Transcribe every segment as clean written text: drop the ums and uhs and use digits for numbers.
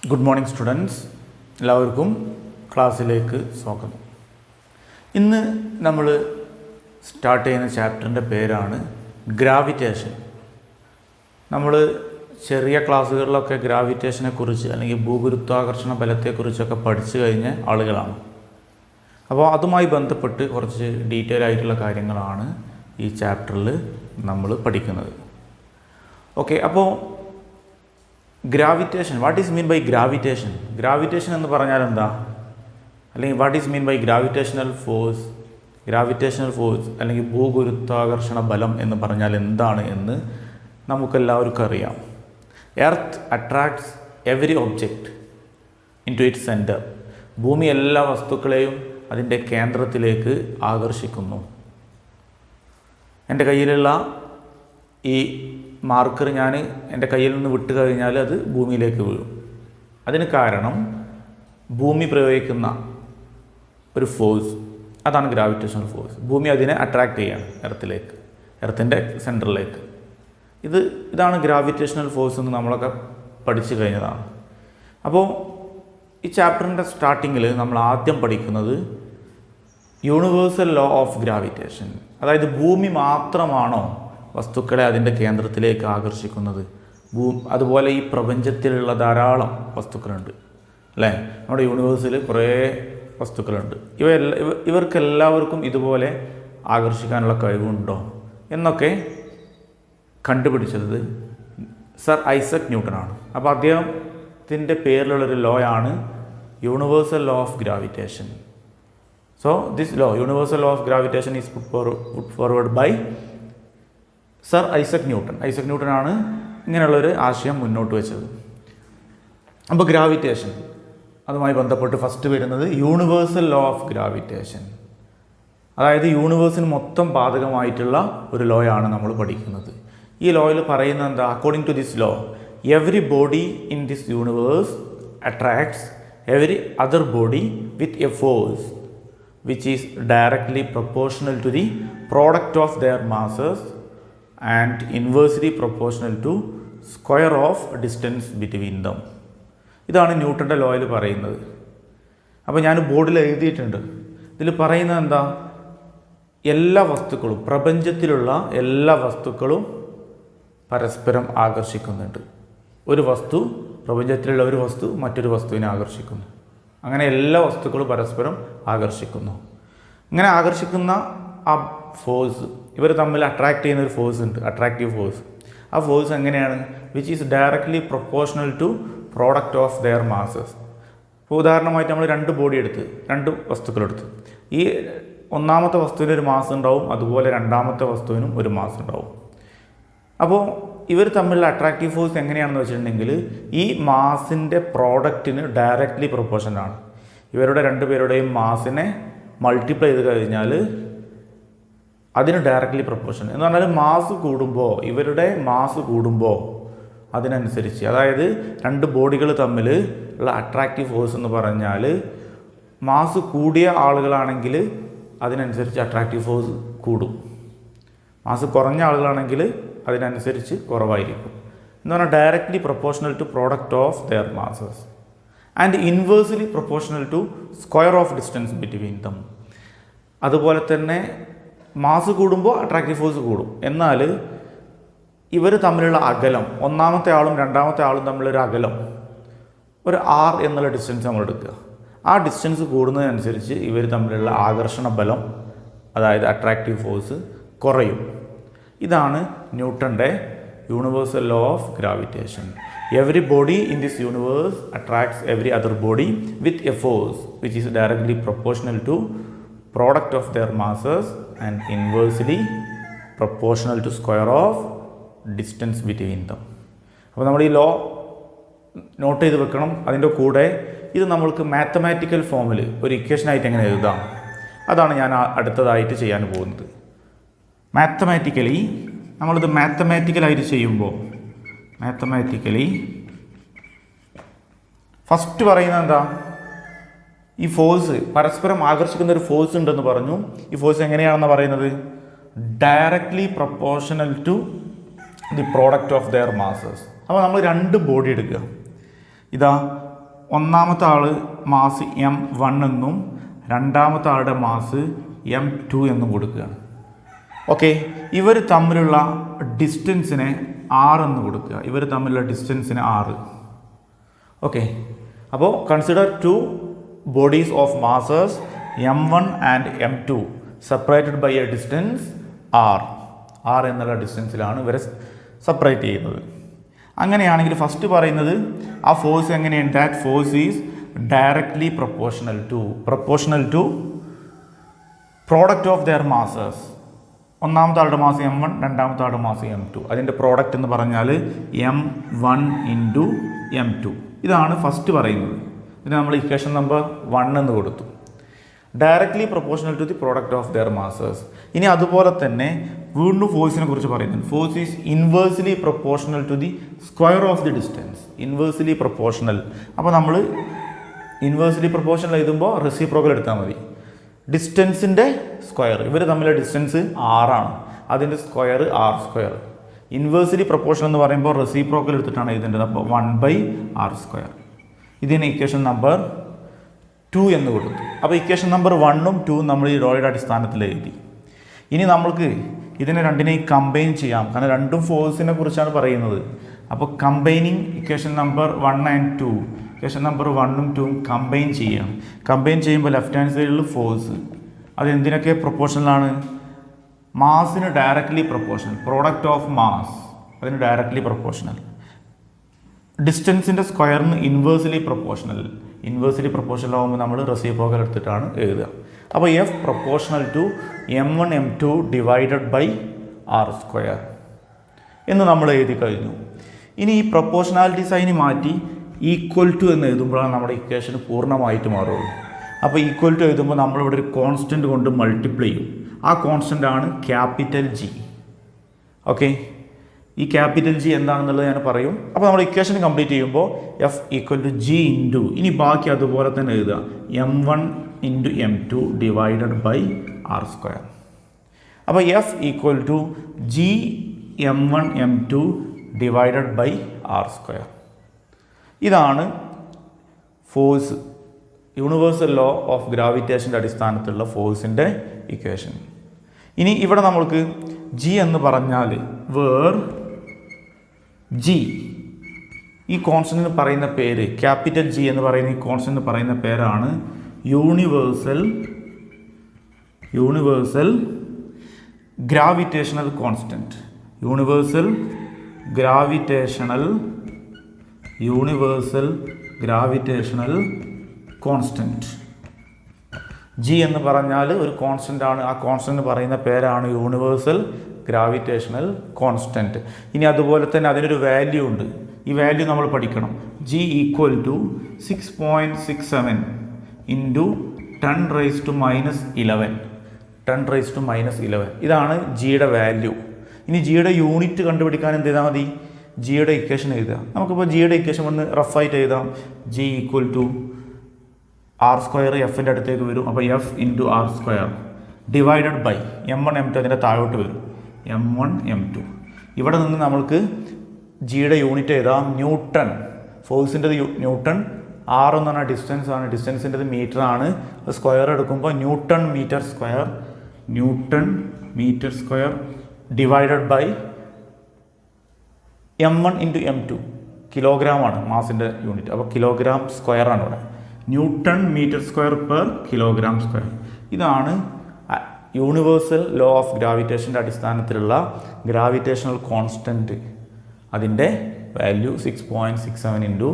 Good morning students, എല്ലാവർക്കും ക്ലാസ്സിലേക്ക് സ്വാഗതം. ഇന്ന് നമ്മൾ സ്റ്റാർട്ട് ചെയ്യുന്ന ചാപ്റ്ററിൻ്റെ പേരാണ് ഗ്രാവിറ്റേഷൻ. നമ്മൾ ചെറിയ ക്ലാസ്സുകളിലൊക്കെ ഗ്രാവിറ്റേഷനെ കുറിച്ച് അല്ലെങ്കിൽ ഭൂഗുരുത്വാകർഷണ ബലത്തെക്കുറിച്ചൊക്കെ പഠിച്ചു കഴിഞ്ഞ ആളുകളാണ്. അപ്പോൾ അതുമായി ബന്ധപ്പെട്ട് കുറച്ച് ഡീറ്റെയിൽ ആയിട്ടുള്ള കാര്യങ്ങളാണ് ഈ ചാപ്റ്ററിൽ നമ്മൾ പഠിക്കുന്നത്. ഓക്കെ, അപ്പോൾ gravitation, what is mean by gravitation? Gravitation എന്ന് പറഞ്ഞാൽ എന്താ, അല്ലെങ്കിൽ what is mean by gravitational force? Gravitational force അല്ലെങ്കിൽ ഭൂഗുരുത്വാകർഷണ ബലം എന്ന് പറഞ്ഞാൽ എന്താണ് എന്ന് നമുക്കെല്ലാവർക്കും അറിയാം. Earth attracts every object into its centre. ഭൂമി എല്ലാ വസ്തുക്കളെയും അതിൻ്റെ കേന്ദ്രത്തിലേക്ക് ആകർഷിക്കുന്നു. എൻ്റെ കയ്യിലുള്ള ഈ മാർക്കർ ഞാൻ എൻ്റെ കയ്യിൽ നിന്ന് വിട്ട് കഴിഞ്ഞാൽ അത് ഭൂമിയിലേക്ക് വീഴും. അതിന് കാരണം ഭൂമി പ്രയോഗിക്കുന്ന ഒരു ഫോഴ്സ്, അതാണ് ഗ്രാവിറ്റേഷണൽ ഫോഴ്സ്. ഭൂമി അതിനെ അട്രാക്റ്റ് ചെയ്യാണ് എർത്തിലേക്ക്, എർത്തിൻ്റെ സെൻറ്ററിലേക്ക്. ഇതാണ് ഗ്രാവിറ്റേഷണൽ ഫോഴ്സ് എന്ന് നമ്മളൊക്കെ പഠിച്ചു കഴിഞ്ഞതാണ്. അപ്പോൾ ഈ ചാപ്റ്ററിൻ്റെ സ്റ്റാർട്ടിങ്ങിൽ നമ്മൾ ആദ്യം പഠിക്കുന്നത് യൂണിവേഴ്സൽ ലോ ഓഫ് ഗ്രാവിറ്റേഷൻ. അതായത് ഭൂമി മാത്രമാണോ വസ്തുക്കളെ അതിൻ്റെ കേന്ദ്രത്തിലേക്ക് ആകർഷിക്കുന്നത്? അതുപോലെ ഈ പ്രപഞ്ചത്തിലുള്ള ധാരാളം വസ്തുക്കളുണ്ട് അല്ലേ? നമ്മുടെ യൂണിവേഴ്സിൽ കുറേ വസ്തുക്കളുണ്ട്. ഇവർക്കെല്ലാവർക്കും ഇതുപോലെ ആകർഷിക്കാനുള്ള കഴിവുണ്ടോ എന്നൊക്കെ കണ്ടുപിടിച്ചത് സർ ഐസക് ന്യൂട്ടനാണ്. അപ്പോൾ അദ്ദേഹത്തിൻ്റെ പേരിലുള്ളൊരു ലോ ആണ് universal law of gravitation. So this law, universal law of gravitation is put forward by sir Isaac Newton. Isaac ന്യൂട്ടനാണ് ഇങ്ങനെയുള്ളൊരു ആശയം മുന്നോട്ട് വെച്ചത്. അപ്പോൾ ഗ്രാവിറ്റേഷൻ, അതുമായി ബന്ധപ്പെട്ട് ഫസ്റ്റ് വരുന്നത് യൂണിവേഴ്സൽ ലോ ഓഫ് ഗ്രാവിറ്റേഷൻ. അതായത് യൂണിവേഴ്സിന് മൊത്തം ബാധകമായിട്ടുള്ള ഒരു ലോ ആണ് നമ്മൾ പഠിക്കുന്നത്. ഈ ലോയിൽ പറയുന്നത് എന്താ? According to this law, every body in this universe attracts every other body with a force which is directly proportional to the product of their masses and inversely proportional to square of distance between them. ഇതാണ് ന്യൂട്ടൻ്റെ ലോയിൽ പറയുന്നത്. അപ്പോൾ ഞാൻ ബോർഡിൽ എഴുതിയിട്ടുണ്ട്. ഇതിൽ പറയുന്നത് എന്താ? എല്ലാ വസ്തുക്കളും, പ്രപഞ്ചത്തിലുള്ള എല്ലാ വസ്തുക്കളും പരസ്പരം ആകർഷിക്കുന്നുണ്ട്. ഒരു വസ്തു, പ്രപഞ്ചത്തിലുള്ള ഒരു വസ്തു മറ്റൊരു വസ്തുവിനെ ആകർഷിക്കുന്നു. അങ്ങനെ എല്ലാ വസ്തുക്കളും പരസ്പരം ആകർഷിക്കുന്നു. ഇങ്ങനെ ആകർഷിക്കുന്ന ആ ഫോഴ്സ്, ഇവർ തമ്മിൽ അട്രാക്റ്റ് ചെയ്യുന്ന ഒരു ഫോഴ്സ് ഉണ്ട്, അട്രാക്റ്റീവ് ഫോഴ്സ്. ആ ഫോഴ്സ് എങ്ങനെയാണ്? Which is directly proportional to product of their masses. ഇപ്പോൾ ഉദാഹരണമായിട്ട് നമ്മൾ രണ്ട് വസ്തുക്കളെടുത്ത്, ഈ ഒന്നാമത്തെ വസ്തുവിന് ഒരു മാസ് ഉണ്ടാവും, അതുപോലെ രണ്ടാമത്തെ വസ്തുവിനും ഒരു മാസ് ഉണ്ടാവും. അപ്പോൾ ഇവർ തമ്മിലുള്ള അട്രാക്റ്റീവ് ഫോഴ്സ് എങ്ങനെയാണെന്ന് വെച്ചിട്ടുണ്ടെങ്കിൽ ഈ മാസിൻ്റെ പ്രോഡക്റ്റിന് ഡയറക്റ്റ്ലി പ്രൊപ്പോർഷനാണ്. ഇവരുടെ രണ്ടുപേരുടെയും മാസിനെ മൾട്ടിപ്ലൈ ചെയ്ത് കഴിഞ്ഞാൽ അതിന് ഡയറക്റ്റ്ലി പ്രൊപ്പോർഷൻ എന്ന് പറഞ്ഞാൽ മാസ് കൂടുമ്പോൾ, ഇവരുടെ മാസ് കൂടുമ്പോൾ അതിനനുസരിച്ച്, അതായത് രണ്ട് ബോഡികൾ തമ്മിൽ ഉള്ള അട്രാക്റ്റീവ് ഫോഴ്സ് എന്ന് പറഞ്ഞാൽ മാസ് കൂടിയ ആളുകളാണെങ്കിൽ അതിനനുസരിച്ച് അട്രാക്റ്റീവ് ഫോഴ്സ് കൂടും. മാസ് കുറഞ്ഞ ആളുകളാണെങ്കിൽ അതിനനുസരിച്ച് കുറവായിരിക്കും. എന്ന് പറഞ്ഞാൽ directly proportional to product of their masses and inversely proportional to square of distance between them. അതുപോലെ തന്നെ മാസ് കൂടുമ്പോൾ അട്രാക്റ്റീവ് ഫോഴ്സ് കൂടും. എന്നാൽ ഇവർ തമ്മിലുള്ള അകലം, ഒന്നാമത്തെ ആളും രണ്ടാമത്തെ ആളും തമ്മിലൊരു അകലം, ഒരു R എന്നുള്ള ഡിസ്റ്റൻസ് നമ്മൾ എടുക്കുക. ആ ഡിസ്റ്റൻസ് കൂടുന്നതിനനുസരിച്ച് ഇവർ തമ്മിലുള്ള ആകർഷണ ബലം, അതായത് അട്രാക്റ്റീവ് ഫോഴ്സ് കുറയും. ഇതാണ് ന്യൂട്ടൻ്റെ universal law of gravitation. Every body in this universe attracts every other body with a force which is directly proportional to product of their masses and inversely proportional to square of distance between them. അപ്പോൾ നമ്മൾ ഈ law not ചെയ്ത് വെക്കണം. അതിൻ്റെ കൂടെ ഇത് നമ്മൾക്ക് mathematical ഫോമിൽ ഒരു ഇക്വേഷനായിട്ട് എങ്ങനെ എഴുതാം, അതാണ് ഞാൻ അടുത്തതായിട്ട് ചെയ്യാൻ പോകുന്നത്. മാത്തമാറ്റിക്കലി നമ്മളിത് മാത്തമാറ്റിക്കലായിട്ട് ചെയ്യുമ്പോൾ ഫസ്റ്റ് പറയുന്നത് എന്താ? ഈ ഫോഴ്സ് പരസ്പരം ആകർഷിക്കുന്ന ഒരു ഫോഴ്സ് ഉണ്ടെന്ന് പറഞ്ഞു. ഈ ഫോഴ്സ് എങ്ങനെയാണെന്ന് പറയുന്നത്? Directly proportional to the product of their masses. അപ്പോൾ നമ്മൾ രണ്ട് ബോഡി എടുക്കുക. ഇതാ ഒന്നാമത്തെ ആൾ മാസ് M1 എന്നും രണ്ടാമത്തെ ആളുടെ മാസ് M2 എന്നും കൊടുക്കുകയാണ്. ഓക്കെ, ഇവർ തമ്മിലുള്ള ഡിസ്റ്റൻസിനെ R എന്ന് കൊടുക്കുക. ഇവർ തമ്മിലുള്ള ഡിസ്റ്റൻസിന് R. ഓക്കെ, അപ്പോൾ consider two bodies of masses M1 and M2 separated by a distance R എന്നുള്ള ഡിസ്റ്റൻസിലാണ് ഇവരെ സെപ്പറേറ്റ് ചെയ്യുന്നത്. അങ്ങനെയാണെങ്കിൽ ഫസ്റ്റ് പറയുന്നത് ആ ഫോഴ്സ് എങ്ങനെയാണ്? That force is directly proportional to product of their masses. ഒന്നാമത്തെ ആളുടെ മാസ് M1, രണ്ടാമത്തെ ആളുടെ മാസ് M2. അതിൻ്റെ പ്രോഡക്റ്റ് എന്ന് പറഞ്ഞാൽ M1 ഇൻറ്റു M2. ഇതാണ് ഫസ്റ്റ് പറയുന്നത്. ഇതിന് നമ്മൾ ഇക്വേഷൻ നമ്പർ 1 എന്ന് കൊടുത്തു. Directly proportional to the product of their masses. ഇനി അതുപോലെ തന്നെ വീണ്ടും ഫോഴ്സിനെ കുറിച്ച് പറയുന്നുണ്ട്. Force is inversely proportional to the square of the distance. Inversely proportional. അപ്പോൾ നമ്മൾ ഇൻവേഴ്സ്ലി പ്രൊപ്പോർഷണൽ എഴുതുമ്പോൾ റെസിപ്രോക്കൽ എടുത്താൽ മതി. ഡിസ്റ്റൻസിൻ്റെ സ്ക്വയർ, ഇവർ തമ്മിലുള്ള ഡിസ്റ്റൻസ് R ആണ്, അതിൻ്റെ സ്ക്വയർ R². ഇൻവേഴ്സ്ലി പ്രൊപ്പോർഷണൽ എന്ന് പറയുമ്പോൾ റെസിപ്രോക്കൽ എടുത്തിട്ടാണ് എഴുതേണ്ടത്. അപ്പോൾ 1/R². ഇതിന് ഇക്വേഷൻ നമ്പർ 2 എന്ന് കൊടുത്തു. അപ്പോൾ ഇക്വേഷൻ നമ്പർ 1ഉം 2ഉം നമ്മൾ ഈ റോയുടെ അടിസ്ഥാനത്തിൽ എഴുതി. ഇനി നമ്മൾക്ക് ഇതിനെ രണ്ടിനെയും കമ്പൈൻ ചെയ്യാം, കാരണം രണ്ടും ഫോഴ്സിനെ കുറിച്ചാണ് പറയുന്നത്. അപ്പോൾ combining equation number 1 and 2, equation number 1ഉം 2ഉം കമ്പൈൻ ചെയ്യാം. കമ്പൈൻ ചെയ്യുമ്പോൾ ലെഫ്റ്റ് ഹാൻഡ് സൈഡിൽ ഫോഴ്സ്, അത് എന്തിനൊക്കെ പ്രൊപ്പോർഷണലാണ്? മാസിന് directly proportional. Product of mass അതിന് ഡയറക്റ്റ്ലി പ്രൊപ്പോർഷണൽ. ഡിസ്റ്റൻസിൻ്റെ സ്ക്വയറിന് ഇൻവേഴ്സ്ലി പ്രൊപ്പോർഷണൽ. ഇൻവേഴ്സ്ലി പ്രൊപ്പോർഷണൽ ആകുമ്പോൾ നമ്മൾ റെസിപ്രോക്കൽ എടുത്തിട്ടാണ് എഴുതുക. അപ്പോൾ F proportional to M1 M2 divided by R² എന്ന് നമ്മൾ എഴുതി കഴിഞ്ഞു. ഇനി ഈ പ്രൊപ്പോർഷണാലിറ്റി സൈന് മാറ്റി ഈക്വൽ ടു എന്ന് എഴുതുമ്പോഴാണ് നമ്മുടെ ഇക്വേഷൻ പൂർണ്ണമായിട്ട് മാറുള്ളൂ. അപ്പോൾ ഈക്വൽ ടു എഴുതുമ്പോൾ നമ്മളിവിടെ ഒരു കോൺസ്റ്റൻറ്റ് കൊണ്ട് മൾട്ടിപ്ലൈ ചെയ്യും. ആ കോൺസ്റ്റൻ്റ് ആണ് ക്യാപിറ്റൽ G. ഓക്കെ, ഈ ക്യാപിറ്റൽ G എന്താണെന്നുള്ളത് ഞാൻ പറയും. അപ്പോൾ നമ്മൾ ഇക്വേഷൻ കംപ്ലീറ്റ് ചെയ്യുമ്പോൾ F equal to G into, ഇനി ബാക്കി അതുപോലെ തന്നെ എഴുതുക, M1 into M2 divided by R². അപ്പോൾ F equal to G M1 M2 divided by R². ഇതാണ് ഫോഴ്സ്, യൂണിവേഴ്സൽ ലോ ഓഫ് ഗ്രാവിറ്റേഷൻ്റെ അടിസ്ഥാനത്തിലുള്ള ഫോഴ്സിൻ്റെ ഇക്വേഷൻ. ഇനി ഇവിടെ നമ്മൾക്ക് G എന്ന് പറഞ്ഞാൽ വേർ G, ഈ കോൺസ്റ്റൻറ്റിന് പറയുന്ന പേര്, ക്യാപിറ്റൽ G എന്ന് പറയുന്ന ഈ കോൺസ്റ്റൻറ്റിന് പറയുന്ന പേരാണ് universal gravitational constant. Universal gravitational constant. G എന്ന് പറഞ്ഞാൽ ഒരു കോൺസ്റ്റൻ്റ് ആണ്. ആ കോൺസ്റ്റൻറ്റ് പറയുന്ന പേരാണ് യൂണിവേഴ്സൽ ഗ്രാവിറ്റേഷണൽ കോൺസ്റ്റൻറ്റ്. ഇനി അതുപോലെ തന്നെ അതിനൊരു വാല്യൂ ഉണ്ട്. ഈ വാല്യൂ നമ്മൾ പഠിക്കണം. G equal to 6.67 into 10⁻⁻11. 10⁻⁻11 ഇതാണ് Gയുടെ വാല്യൂ. ഇനി Gയുടെ യൂണിറ്റ് കണ്ടുപിടിക്കാൻ എന്ത് ചെയ്താൽ മതി? Gയുടെ ഇക്വേഷൻ എഴുതുക. നമുക്കിപ്പോൾ Gയുടെ ഇക്വേഷൻ ഒന്ന് റഫായിട്ട് എഴുതാം. G ഈക്വൽ ടു R² എഫിൻ്റെ അടുത്തേക്ക് വരും. അപ്പോൾ F into R² divided by M1 M2 അതിൻ്റെ താഴോട്ട് വരും, M1 M2. ഇവിടെ നിന്ന് നമ്മൾക്ക് Gയുടെ ന്യൂട്ടൺ എഴുതാം. ന്യൂട്ടൺ, ഫോഴ്സിൻ്റെത് ന്യൂട്ടൺ, R എന്ന് പറഞ്ഞാൽ ഡിസ്റ്റൻസ് ആണ്, ഡിസ്റ്റൻസിൻ്റെത് മീറ്റർ ആണ്. സ്ക്വയർ എടുക്കുമ്പോൾ newton metre square divided by M1 into M2. Kilogram ആണ് മാസിൻ്റെ യൂണിറ്റ്. അപ്പോൾ കിലോഗ്രാം സ്ക്വയർ ആണ് ഇവിടെ. Newton metre square per kilogram square. ഇതാണ് യൂണിവേഴ്സൽ ലോ ഓഫ് ഗ്രാവിറ്റേഷൻ്റെ അടിസ്ഥാനത്തിലുള്ള ഗ്രാവിറ്റേഷണൽ കോൺസ്റ്റൻറ്റ്. അതിൻ്റെ value 6.67 into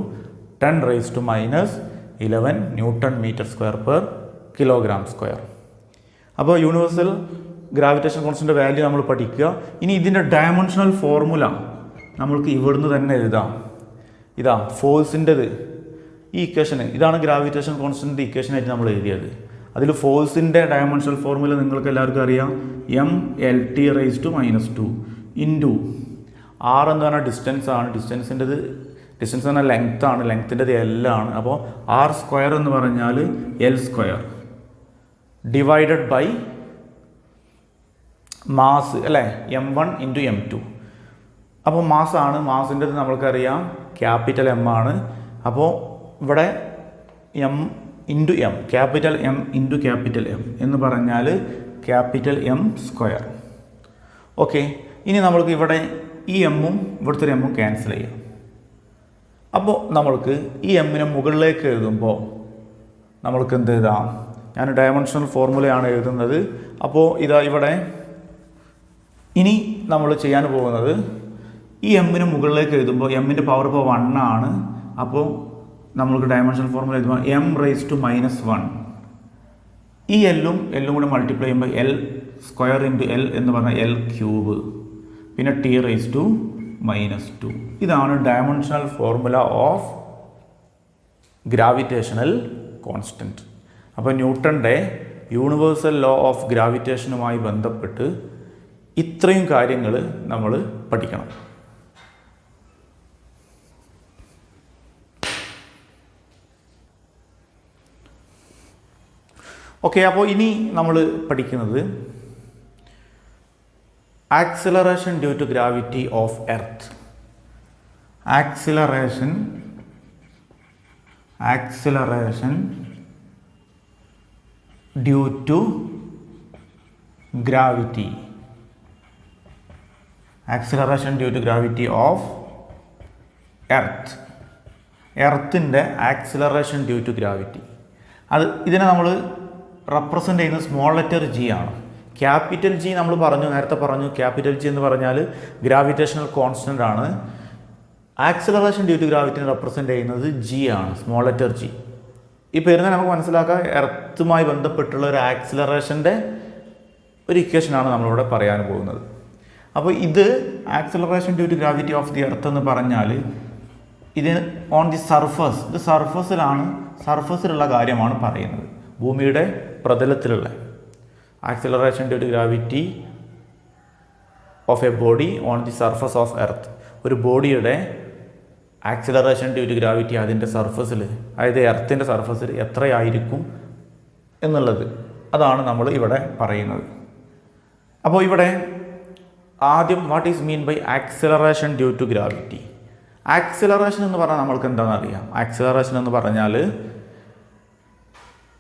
10⁻⁻11 newton metre square per kilogram square. അപ്പോൾ യൂണിവേഴ്സൽ ഗ്രാവിറ്റേഷൻ കോൺസ്റ്റൻറ്റ് വാല്യൂ നമ്മൾ പഠിക്കുക. ഇനി ഇതിൻ്റെ ഡയമെൻഷണൽ ഫോർമുല നമ്മൾക്ക് ഇവിടുന്ന് തന്നെ എഴുതാം. ഇതാ ഫോഴ്സിൻ്റെത്, ഈ ഇക്വേഷന് ഇതാണ് ഗ്രാവിറ്റേഷൻ കോൺസ്റ്റൻറ്റ് ഇക്വേഷനായിട്ട് നമ്മൾ എഴുതിയത്. അതിൽ ഫോഴ്സിൻ്റെ ഡയമെൻഷണൽ ഫോർമുല നിങ്ങൾക്ക് എല്ലാവർക്കും അറിയാം. MLT⁻² ഇൻറ്റു R എന്ന് പറഞ്ഞാൽ ഡിസ്റ്റൻസ് ആണ്, ഡിസ്റ്റൻസ് എന്ന് പറഞ്ഞാൽ ലെങ്ത് ആണ്, ലെങ്ത്തിൻ്റെത് L ആണ്. അപ്പോൾ R² എന്ന് പറഞ്ഞാൽ L² ഡിവൈഡഡ് ബൈ മാസ് അല്ലേ, M1 ഇൻറ്റു M2. അപ്പോൾ മാസാണ്, മാസിൻ്റെത് നമ്മൾക്കറിയാം ക്യാപിറ്റൽ M ആണ്. അപ്പോൾ ഇവിടെ M into M, capital M into capital M എന്ന് പറഞ്ഞാൽ ക്യാപിറ്റൽ എം സ്ക്വയർ. ഓക്കെ, ഇനി നമ്മൾക്ക് ഇവിടെ ഈ എമ്മും ഇവിടുത്തെ ഒരു എമ്മും ക്യാൻസൽ ചെയ്യാം. അപ്പോൾ നമ്മൾക്ക് ഈ എമ്മിനെ മുകളിലേക്ക് എഴുതുമ്പോൾ നമ്മൾക്ക് എന്ത് എഴുതാം? ഞാൻ ഡയമെൻഷണൽ ഫോർമുലയാണ് എഴുതുന്നത്. അപ്പോൾ ഇതാ ഇവിടെ ഇനി നമ്മൾ ചെയ്യാൻ പോകുന്നത് ഈ എമ്മിന് മുകളിലേക്ക് എഴുതുമ്പോൾ എമ്മിൻ്റെ പവർ ഇപ്പോൾ 1 ആണ്. അപ്പോൾ നമ്മൾക്ക് ഡയമെൻഷണൽ ഫോർമുല എഴുതുമ്പോൾ m⁻⁻1. ഈ എല്ലും കൂടി മൾട്ടിപ്ലൈ ചെയ്യുമ്പോൾ L സ്ക്വയർ ഇൻറ്റു L എന്ന് പറഞ്ഞാൽ L³ പിന്നെ T⁻². ഇതാണ് dimensional formula of gravitational constant. അപ്പോൾ ന്യൂട്ടൻ്റെ യൂണിവേഴ്സൽ ലോ ഓഫ് ഗ്രാവിറ്റേഷനുമായി ബന്ധപ്പെട്ട് ഇത്രയും കാര്യങ്ങൾ നമ്മൾ പഠിക്കണം. ഓക്കെ, അപ്പോൾ ഇനി നമ്മൾ പഠിക്കുന്നത് acceleration due to gravity of earth. Acceleration due to gravity. Acceleration due to gravity of earth. എർത്തിൻ്റെ ആക്സിലറേഷൻ ഡ്യൂ ടു ഗ്രാവിറ്റി. ഇതിനെ നമ്മൾ റെപ്രസെൻ്റ് ചെയ്യുന്നത് സ്മോൾ ലെറ്റർ ജി ആണ്. ക്യാപിറ്റൽ ജി നമ്മൾ നേരത്തെ പറഞ്ഞു ക്യാപിറ്റൽ ജി എന്ന് പറഞ്ഞാൽ ഗ്രാവിറ്റേഷണൽ കോൺസ്റ്റൻ്റ് ആണ്. ആക്സിലറേഷൻ ഡ്യൂ ടു ഗ്രാവിറ്റിനെ റെപ്രസെൻ്റ് ചെയ്യുന്നത് ജി ആണ്, സ്മോൾ ലെറ്റർ ജി. ഈ പേരിനെ നമുക്ക് മനസ്സിലാക്കാം, എർത്തുമായി ബന്ധപ്പെട്ടുള്ള ഒരു ആക്സിലറേഷൻ്റെ ഒരു ഇക്വേഷനാണ് നമ്മളിവിടെ പറയാൻ പോകുന്നത്. അപ്പോൾ ഇത് acceleration due to gravity of the earth എന്ന് പറഞ്ഞാൽ ഇത് ഓൺ ദി സർഫസ്, ഇത് സർഫസിലുള്ള കാര്യമാണ് പറയുന്നത്, ഭൂമിയുടെ പ്രതലത്തിലുള്ള acceleration due to gravity of a body on the surface of earth. ഒരു ബോഡിയുടെ ആക്സിലറേഷൻ ഡ്യൂ ടു ഗ്രാവിറ്റി അതിൻ്റെ സർഫസിൽ, അതായത് എർത്തിൻ്റെ സർഫസിൽ എത്രയായിരിക്കും എന്നുള്ളത്, അതാണ് നമ്മൾ ഇവിടെ പറയുന്നത്. അപ്പോൾ ഇവിടെ ആദ്യം what is mean by acceleration due to gravity. Acceleration എന്ന് പറഞ്ഞാൽ നമ്മൾക്ക് എന്താണെന്ന് അറിയാം. ആക്സിലറേഷൻ എന്ന് പറഞ്ഞാൽ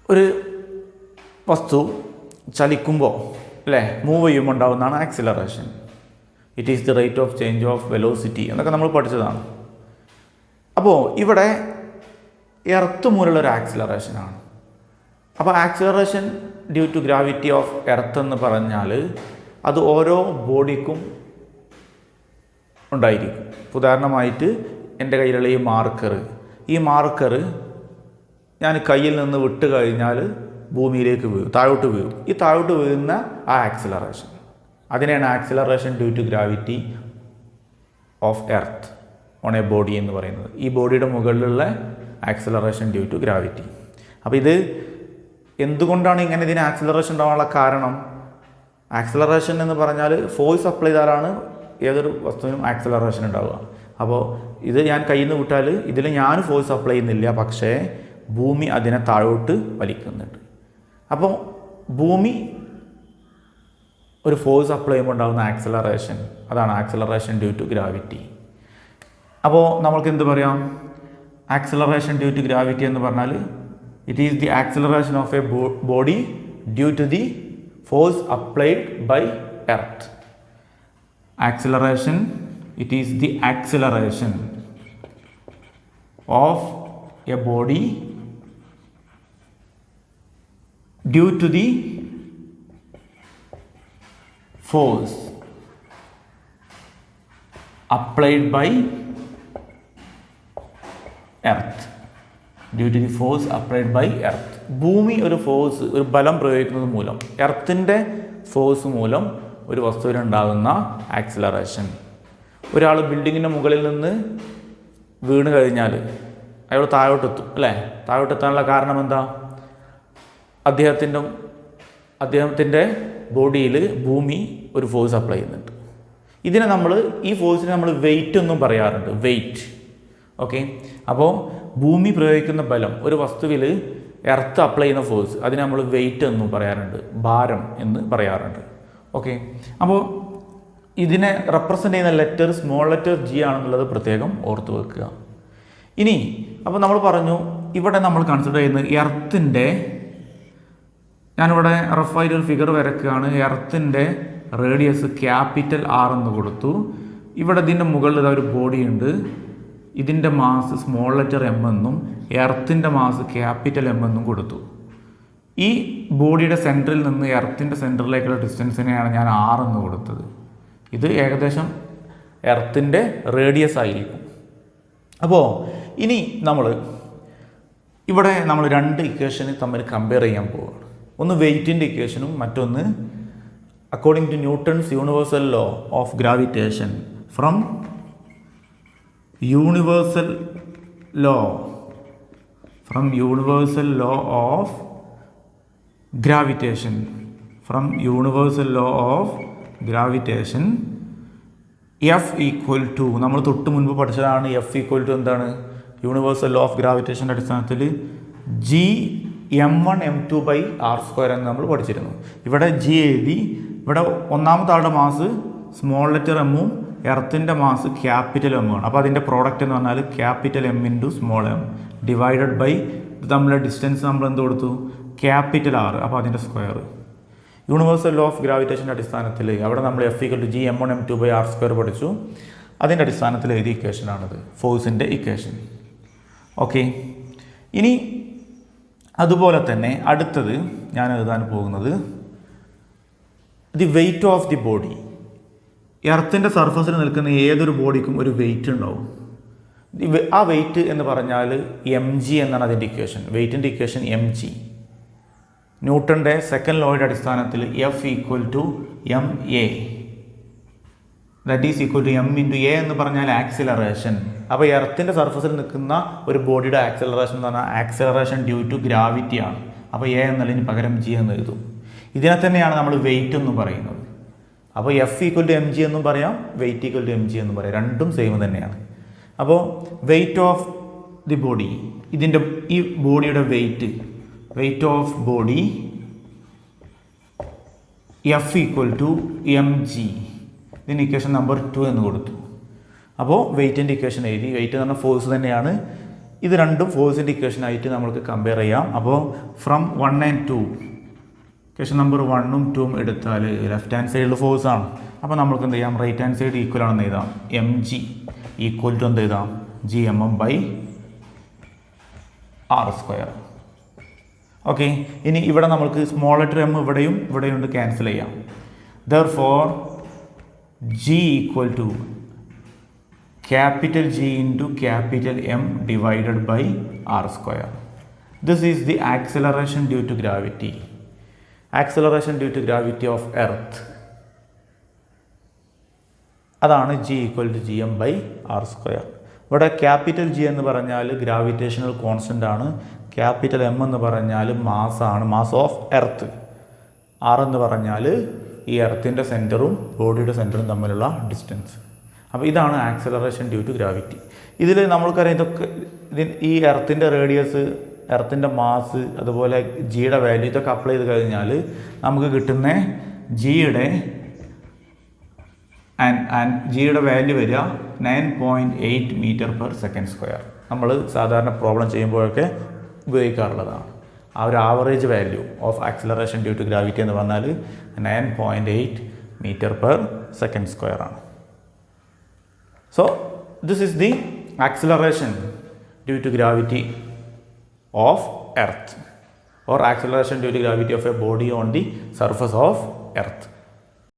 ഒരു വസ്തു ചലിക്കുമ്പോൾ അല്ലേ, മൂവ് ചെയ്യുമ്പോൾ ഉണ്ടാകുന്നതാണ് acceleration. It is the rate of change of velocity എന്നൊക്കെ നമ്മൾ പഠിച്ചതാണ്. അപ്പോൾ ഇവിടെ എർത്ത് മൂലമുള്ളൊരു ആക്സിലറേഷനാണ്. അപ്പോൾ acceleration due to gravity of earth എന്ന് പറഞ്ഞാൽ അത് ഓരോ ബോഡിക്കും ഉണ്ടായിരിക്കും. ഉദാഹരണമായിട്ട് എൻ്റെ കയ്യിലുള്ള ഈ മാർക്കർ ഞാൻ കയ്യിൽ നിന്ന് വിട്ട് കഴിഞ്ഞാൽ ഭൂമിയിലേക്ക് വീഴും, താഴോട്ട് വീഴും. ഈ താഴോട്ട് വീഴുന്ന ആ ആക്സിലറേഷൻ, അതിനെയാണ് acceleration due to gravity of earth on a body എന്ന് പറയുന്നത്. ഈ ബോഡിയുടെ മുകളിലുള്ള ആക്സിലറേഷൻ ഡ്യൂ ടു ഗ്രാവിറ്റി. അപ്പോൾ ഇത് എന്തുകൊണ്ടാണ് ഇങ്ങനെ ഇതിന് ആക്സിലറേഷൻ ഉണ്ടാകാനുള്ള കാരണം? ആക്സിലറേഷൻ എന്ന് പറഞ്ഞാൽ ഫോഴ്സ് അപ്ലൈ ചെയ്താലാണ് ഏതൊരു വസ്തുവിനും ആക്സിലറേഷൻ ഉണ്ടാവുക. അപ്പോൾ ഇത് ഞാൻ കയ്യിൽ നിന്ന് വിട്ടാൽ ഇതിൽ ഞാൻ ഫോഴ്സ് അപ്ലൈ ചെയ്യുന്നില്ല, പക്ഷേ ഭൂമി അതിനെ താഴോട്ട് വലിക്കുന്നുണ്ട്. അപ്പോൾ ഭൂമി ഒരു ഫോഴ്സ് അപ്ലൈ ചെയ്യുമ്പോൾ ഉണ്ടാകുന്ന ആക്സിലറേഷൻ, അതാണ് ആക്സിലറേഷൻ ഡ്യൂ ടു ഗ്രാവിറ്റി. അപ്പോൾ നമ്മൾക്ക് എന്ത് പറയാം? ആക്സിലറേഷൻ ഡ്യൂ ടു ഗ്രാവിറ്റി എന്ന് പറഞ്ഞാൽ it is the acceleration of a body due to the force applied by earth. Acceleration, it is the acceleration of a body due to the force applied by earth. Due to the force applied by earth. ഭൂമി ഒരു ബലം പ്രയോഗിക്കുന്നത് മൂലം, എർത്തിൻ്റെ force മൂലം ഒരു വസ്തുവിനുണ്ടാകുന്ന acceleration. ഒരാൾ ബിൽഡിങ്ങിൻ്റെ മുകളിൽ നിന്ന് വീണ് കഴിഞ്ഞാൽ അയാൾ താഴോട്ടെത്തും അല്ലേ? താഴോട്ടെത്താനുള്ള കാരണം എന്താ? അദ്ദേഹത്തിൻ്റെ ബോഡിയിൽ ഭൂമി ഒരു ഫോഴ്സ് അപ്ലൈ ചെയ്യുന്നുണ്ട്. ഈ ഫോഴ്സിനെ നമ്മൾ വെയിറ്റ് എന്നും പറയാറുണ്ട്, വെയിറ്റ്. ഓക്കെ, അപ്പോൾ ഭൂമി പ്രയോഗിക്കുന്ന ബലം, ഒരു വസ്തുവിൽ എർത്ത് അപ്ലൈ ചെയ്യുന്ന ഫോഴ്സ്, അതിനെ നമ്മൾ വെയിറ്റ് എന്നും പറയാറുണ്ട്, ഭാരം എന്ന് പറയാറുണ്ട്. ഓക്കെ, അപ്പോൾ ഇതിനെ റെപ്രസെൻ്റ് ചെയ്യുന്ന ലെറ്റർ സ്മോൾ ലെറ്റർ ജി ആണെന്നുള്ളത് പ്രത്യേകം ഓർത്ത് വെക്കുക. ഇനി അപ്പോൾ നമ്മൾ പറഞ്ഞു ഇവിടെ നമ്മൾ കൺസിഡർ ചെയ്യുന്നത് എർത്തിൻ്റെ, ഞാനിവിടെ റഫായിട്ടൊരു ഫിഗർ വരക്കുകയാണ്. എർത്തിൻ്റെ റേഡിയസ് ക്യാപിറ്റൽ ആർ എന്ന് കൊടുത്തു. ഇവിടെ ഇതിൻ്റെ മുകളിൽ ഒരു ബോഡി ഉണ്ട്. ഇതിൻ്റെ മാസ് സ്മോൾ ലെറ്റർ എം എന്നും എർത്തിൻ്റെ മാസ് ക്യാപിറ്റൽ എം എന്നും കൊടുത്തു. ഈ ബോഡിയുടെ സെൻറ്ററിൽ നിന്ന് എർത്തിൻ്റെ സെൻറ്ററിലേക്കുള്ള ഡിസ്റ്റൻസിനെയാണ് ഞാൻ ആർ എന്ന് കൊടുത്തത്. ഇത് ഏകദേശം എർത്തിൻ്റെ റേഡിയസ് ആയിരിക്കും. അപ്പോൾ ഇനി ഇവിടെ നമ്മൾ രണ്ട് ഇക്വേഷന് തമ്മിൽ കമ്പയർ ചെയ്യാൻ പോവുകയാണ്. ഒന്ന് വെയ്റ്റിൻ്റെ ഇക്വേഷനും മറ്റൊന്ന് according to newton's universal law of gravitation from universal law of gravitation F equal to, നമ്മൾ തൊട്ട് മുൻപ് പഠിച്ചതാണ്. എഫ് ഈക്വൽ ടു എന്താണ്? യൂണിവേഴ്സൽ ലോ ഓഫ് ഗ്രാവിറ്റേഷൻ്റെ അടിസ്ഥാനത്തിൽ Gm1m2/r² എന്ന് നമ്മൾ പഠിച്ചിരുന്നു. ഇവിടെ G എഴുതി. ഇവിടെ ഒന്നാമത്തെ ആളുടെ മാസ് സ്മോൾ ലെറ്റർ എമ്മും എർത്തിൻ്റെ മാസ് ക്യാപിറ്റൽ എമ്മുമാണ്. അപ്പോൾ അതിൻ്റെ പ്രോഡക്റ്റ് എന്ന് പറഞ്ഞാൽ capital M into small M divided by ഇത് തമ്മിലുള്ള ഡിസ്റ്റൻസ് നമ്മൾ എന്ത് കൊടുത്തു? Capital R. അപ്പോൾ അതിൻ്റെ സ്ക്വയർ. യൂണിവേഴ്സൽ ലോ ഓഫ് ഗ്രാവിറ്റേഷൻ്റെ അടിസ്ഥാനത്തിൽ അവിടെ നമ്മൾ F = Gm1m2/r² പഠിച്ചു. അതിൻ്റെ അടിസ്ഥാനത്തിൽ എഴുതിയ ഇക്വേഷനാണിത്, ഫോഴ്സിൻ്റെ ഇക്വേഷൻ. ഓക്കെ, ഇനി അതുപോലെ തന്നെ അടുത്തത് ഞാൻ എഴുതാൻ പോകുന്നത് the weight of the body. എർത്തിൻ്റെ സർഫസിൽ നിൽക്കുന്ന ഏതൊരു ബോഡിക്കും ഒരു വെയ്റ്റ് ഉണ്ടാവും. ആ വെയ്റ്റ് എന്ന് പറഞ്ഞാൽ mg എന്നാണ് അതിൻ്റെ ഇക്വേഷൻ. വെയ്റ്റിൻ്റെ ഇക്വേഷൻ mg. ന്യൂട്ടൻ്റെ സെക്കൻഡ് ലോയുടെ അടിസ്ഥാനത്തിൽ F = ma. That is equal to m × a എന്ന് പറഞ്ഞാൽ ആക്സിലറേഷൻ. അപ്പോൾ എർത്തിൻ്റെ സർഫസിൽ നിൽക്കുന്ന ഒരു ബോഡിയുടെ ആക്സിലറേഷൻ എന്ന് പറഞ്ഞാൽ ആക്സിലറേഷൻ ഡ്യൂ ടു ഗ്രാവിറ്റി ആണ്. അപ്പോൾ a എന്നുള്ളതിന് പകരം g എന്ന് എഴുതും. ഇതിനെ തന്നെയാണ് നമ്മൾ വെയ്റ്റ് എന്നും പറയുന്നത്. അപ്പോൾ F = mg എന്നും പറയാം, വെയ്റ്റ് = mg എന്നും പറയാം. രണ്ടും സെയിം തന്നെയാണ്. അപ്പോൾ വെയ്റ്റ് ഓഫ് ദി ബോഡി, ഇതിൻ്റെ ഈ ബോഡിയുടെ weight of body F = mg. ഇതിന് ഇക്വേഷൻ നമ്പർ 2 എന്ന് കൊടുത്തു. അപ്പോൾ വെയ്റ്റിൻ്റെ ഇക്വേഷൻ എഴുതി. വെയ്റ്റ് എന്ന് പറഞ്ഞാൽ ഫോഴ്സ് തന്നെയാണ്. ഇത് രണ്ടും ഫോഴ്സിൻ്റെ ഇക്വേഷനായിട്ട് നമ്മൾക്ക് കമ്പയർ ചെയ്യാം. അപ്പോൾ ഫ്രം 1 and 2 ഇക്വേഷൻ നമ്പർ 1ഉം 2ഉം എടുത്താൽ ലെഫ്റ്റ് ഹാൻഡ് സൈഡിൽ ഫോഴ്സ് ആണ്. അപ്പോൾ നമ്മൾക്ക് എന്ത് ചെയ്യാം? റൈറ്റ് ഹാൻഡ് സൈഡ് ഈക്വൽ ആണെന്ന് എഴുതാം. mg ഈക്വൽ ടു എന്ത് എഴുതാം? Gmm/r². ഓക്കെ, ഇനി ഇവിടെ നമ്മൾക്ക് സ്മോൾ ലെറ്റർ എം ഇവിടെയും ഉണ്ട്, ക്യാൻസൽ ചെയ്യാം. Therefore G equal to capital G into capital M divided by r². This is the acceleration due to gravity. Acceleration due to gravity of earth. അതാണ് G = Gm/r². ഇവിടെ capital G എന്ന് പറഞ്ഞാൽ gravitational constant ആണ്. Capital M എന്ന് പറഞ്ഞാൽ മാസാണ്, mass of earth. R എന്ന് പറഞ്ഞാൽ ഈ എർത്തിൻ്റെ സെൻറ്ററും ബോഡിയുടെ സെൻറ്ററും തമ്മിലുള്ള ഡിസ്റ്റൻസ്. അപ്പോൾ ഇതാണ് ആക്സിലറേഷൻ ഡ്യൂ ടു ഗ്രാവിറ്റി. ഇതിൽ നമ്മൾക്കറിയാം ഇതൊക്കെ ഈ എർത്തിൻ്റെ റേഡിയസ്, എർത്തിൻ്റെ മാസ്, അതുപോലെ ജിയുടെ വാല്യൂ ഇതൊക്കെ അപ്ലൈ ചെയ്ത് കഴിഞ്ഞാൽ നമുക്ക് കിട്ടുന്ന ജിയുടെ വാല്യൂ വരിക 9.8 m/s². നമ്മൾ സാധാരണ പ്രോബ്ലം ചെയ്യുമ്പോഴൊക്കെ ഉപയോഗിക്കാറുള്ളതാണ്. ആ ഒരു average value of acceleration due to gravity എന്ന് പറഞ്ഞാൽ 9.8 m/s² ആണ്. So this is the acceleration due to gravity of earth, or acceleration due to gravity of a body on the surface of earth.